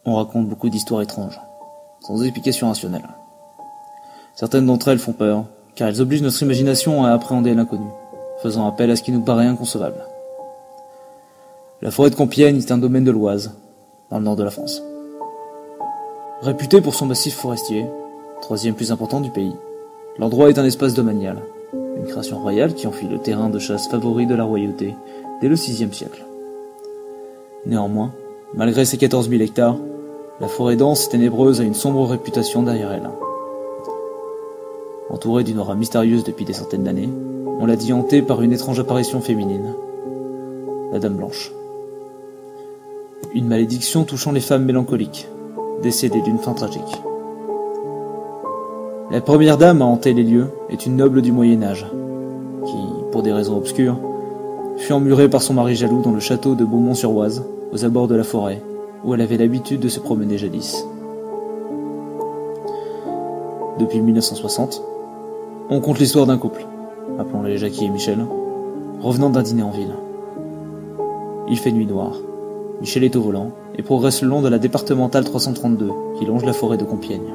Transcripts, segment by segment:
On raconte beaucoup d'histoires étranges, sans explication rationnelle. Certaines d'entre elles font peur, car elles obligent notre imagination à appréhender l'inconnu, faisant appel à ce qui nous paraît inconcevable. La forêt de Compiègne est un domaine de l'Oise, dans le nord de la France. Réputé pour son massif forestier, troisième plus important du pays, l'endroit est un espace domanial, une création royale qui en fit le terrain de chasse favori de la royauté dès le VIe siècle. Néanmoins, malgré ses 14 000 hectares, la forêt dense et ténébreuse a une sombre réputation derrière elle. Entourée d'une aura mystérieuse depuis des centaines d'années, on l'a dit hantée par une étrange apparition féminine, la Dame Blanche. Une malédiction touchant les femmes mélancoliques, décédées d'une fin tragique. La première dame à hanter les lieux est une noble du Moyen-Âge, qui, pour des raisons obscures, fut emmurée par son mari jaloux dans le château de Beaumont-sur-Oise, aux abords de la forêt, où elle avait l'habitude de se promener jadis. Depuis 1960, on compte l'histoire d'un couple, appelons-les Jackie et Michel, revenant d'un dîner en ville. Il fait nuit noire, Michel est au volant et progresse le long de la départementale 332 qui longe la forêt de Compiègne.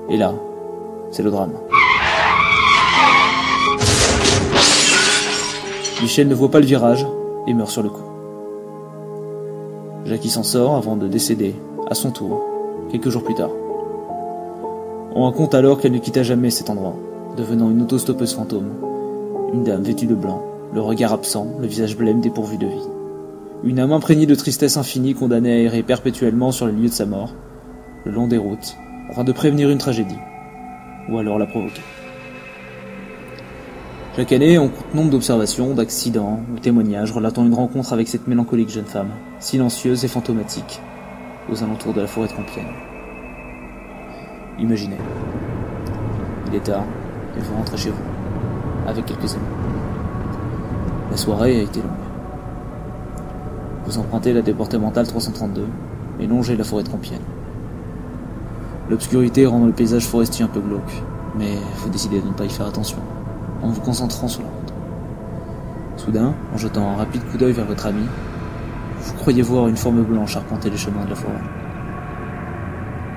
Et là, c'est le drame. Michel ne voit pas le virage et meurt sur le coup. Jackie s'en sort avant de décéder, à son tour, quelques jours plus tard. On raconte alors qu'elle ne quitta jamais cet endroit, devenant une autostoppeuse fantôme, une dame vêtue de blanc, le regard absent, le visage blême dépourvu de vie. Une âme imprégnée de tristesse infinie condamnée à errer perpétuellement sur les lieux de sa mort, le long des routes, afin de prévenir une tragédie, ou alors la provoquer. Chaque année, on compte nombre d'observations, d'accidents ou témoignages relatant une rencontre avec cette mélancolique jeune femme, silencieuse et fantomatique, aux alentours de la forêt de Compiègne. Imaginez. Il est tard, et vous rentrez chez vous, avec quelques amis. La soirée a été longue. Vous empruntez la départementale 332 et longez la forêt de Compiègne. L'obscurité rend le paysage forestier un peu glauque, mais vous décidez de ne pas y faire attention, en vous concentrant sur la route. Soudain, en jetant un rapide coup d'œil vers votre ami, vous croyez voir une forme blanche arpenter les chemins de la forêt.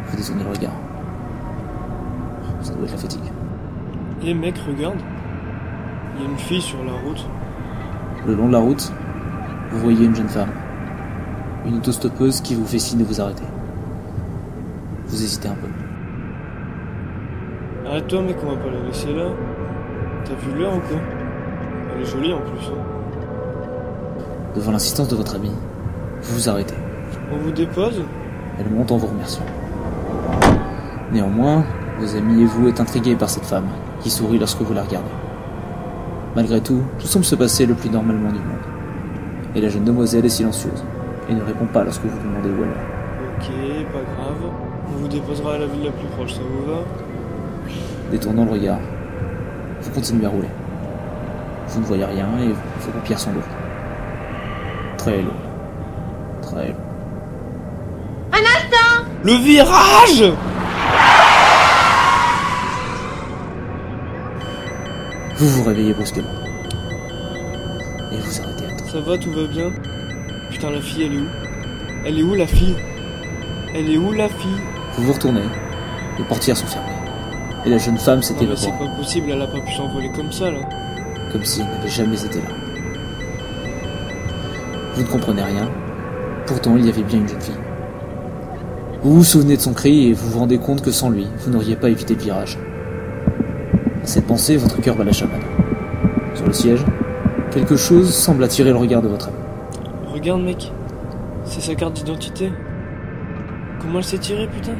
Vous détournez le regard. Ça doit être la fatigue. Les mecs, regarde. Il y a une fille sur la route. Le long de la route, vous voyez une jeune femme. Une autostoppeuse qui vous fait signe de vous arrêter. Vous hésitez un peu. Arrête-toi mec, on va pas la laisser là. T'as vu l'heure ou quoi? Elle est jolie en plus. Devant l'insistance de votre amie, vous vous arrêtez. On vous dépose? Elle monte en vous remerciant. Néanmoins, vos amis et vous êtes intrigués par cette femme, qui sourit lorsque vous la regardez. Malgré tout semble se passer le plus normalement du monde. Et la jeune demoiselle est silencieuse, et ne répond pas lorsque vous demandez où elle est. Ok, pas grave. On vous déposera à la ville la plus proche, ça vous va? Détournant le regard, vous continuez à rouler. Vous ne voyez rien et vos paupières sont lourdes. Très lourdes. Très lourdes. Un instant! Le virage! Vous vous réveillez brusquement. Et vous arrêtez à temps. Ça va, tout va bien? Putain, la fille, elle est où? Elle est où, la fille? Elle est où, la fille? Vous vous retournez, les portières sont fermées. Et la jeune femme s'est Non mais évaporée. c'est pas possible, elle a pas pu s'envoler comme ça, là. Comme si elle n'avait jamais été là. Vous ne comprenez rien. Pourtant, il y avait bien une jeune fille. Vous vous souvenez de son cri et vous vous rendez compte que sans lui, vous n'auriez pas évité le virage. À cette pensée, votre cœur bat la chamade. Sur le siège, quelque chose semble attirer le regard de votre ami. Regarde, mec. C'est sa carte d'identité. Comment elle s'est tirée, putain?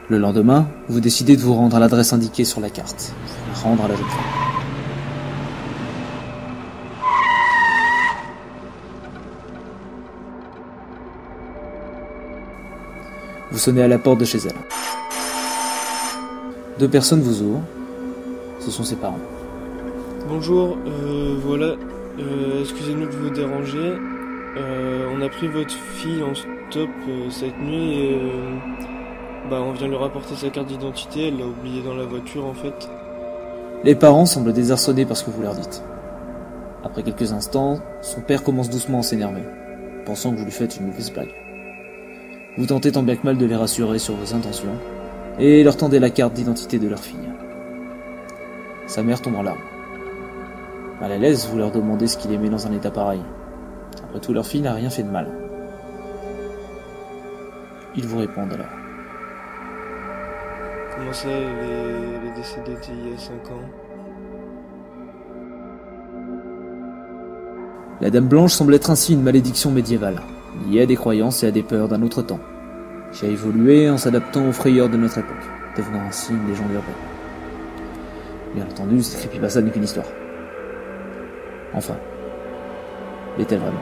Le lendemain, vous décidez de vous rendre à l'adresse indiquée sur la carte, pour la rendre à la jeune femme. Vous sonnez à la porte de chez elle. 2 personnes vous ouvrent. Ce sont ses parents. Bonjour, voilà. Excusez-nous de vous déranger. On a pris votre fille en stop cette nuit et on vient lui rapporter sa carte d'identité. Elle l'a oubliée dans la voiture en fait. Les parents semblent désarçonnés par ce que vous leur dites. Après quelques instants, son père commence doucement à s'énerver, pensant que vous lui faites une mauvaise blague. Vous tentez tant bien que mal de les rassurer sur vos intentions, et leur tendez la carte d'identité de leur fille. Sa mère tombe en larmes. Mal à l'aise, vous leur demandez ce qu'il aimait dans un état pareil. Après tout, leur fille n'a rien fait de mal. Ils vous répondent alors. Comment ça, elle est décédée il y a 5 ans? La Dame Blanche semble être ainsi une malédiction médiévale, liée à des croyances et à des peurs d'un autre temps, qui a évolué en s'adaptant aux frayeurs de notre époque, devenant ainsi une légende urbaine. Bien entendu, cette creepypasta n'est qu'une histoire. Enfin, l'est-elle vraiment ?